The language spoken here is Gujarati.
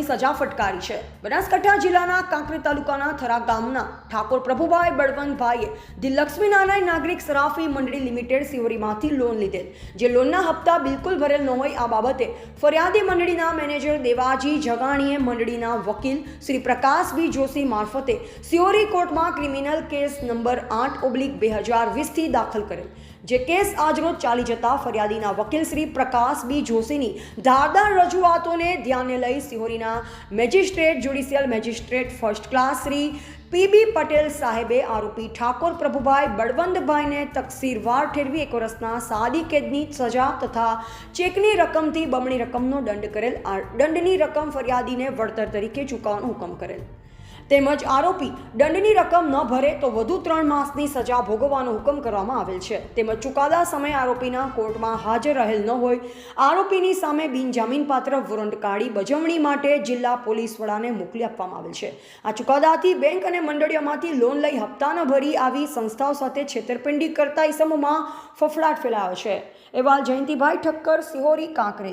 વર્ષની સજા ફટકારી છે। બનાસકાંઠા જિલ્લાના કાંકરેજ તાલુકાના થરા ગામના ઠાકોર પ્રભુભાઈ બળવંતભાઈએ ધી લક્ષ્મીનારાયણ નાગરિક સરાફી મંડળી લિમિટેડ સિહોરીમાંથી લોન લીધેલ, જે લોનના હપ્તા બિલકુલ ભરેલ ન હોય આ બાબતે ફરિયાદી મંડળીના મેનેજર દેવાજી જગાણીએ મંડળીના વકીલ શ્રી પ્રકાશ બી જોશી મારફતે સિહોરી કોર્ટમાં ક્રિમિનલ કેસ નંબર 8/2020 દાખલ કરેલ, જે કેસ આજરોજ ચાલી જતા ફરિયાદીના વકીલ શ્રી પ્રકાશ બી જોશીની ધારદાર રજૂઆતોને ધ્યાને લઈ સિહોરીના magistrate judicial magistrate first class Shri PB Patel સાહેબે આરોપી ઠાકોર પ્રભુભાઈ બળવંતભાઈને તકસીરવાર ઠેરવી 1 વર્ષના સાદી કેદની સજા તથા ચેકની રકમથી બમણી રકમનો દંડ કરેલ। આ દંડની રકમ ફરિયાદીને વળતર તરીકે ચૂકવવાનો હુકમ કરેલ, તેમજ આરોપી દંડની રકમ ન ભરે તો વધુ 3 માસની સજા ભોગવવાનો હુકમ કરવામાં આવેલ છે। તેમજ ચુકાદા સમયે આરોપીના કોર્ટમાં હાજર રહેલ ન હોય આરોપીની સામે બિનજામીનપાત્ર વોરંટ કાઢી બજવણી માટે જિલ્લા પોલીસ વડાને મોકલી આપવામાં આવેલ છે। આ ચુકાદાથી બેંક અને મંડળીઓમાંથી લોન લઈ હપ્તા ન ભરી આવી સંસ્થાઓ સાથે છેતરપિંડી કરતા ઇસમોમાં ફફડાટ ફેલાયો છે। અહેવાલ જયંતિભાઈ ઠક્કર, સિહોરી, કાંકરેજ।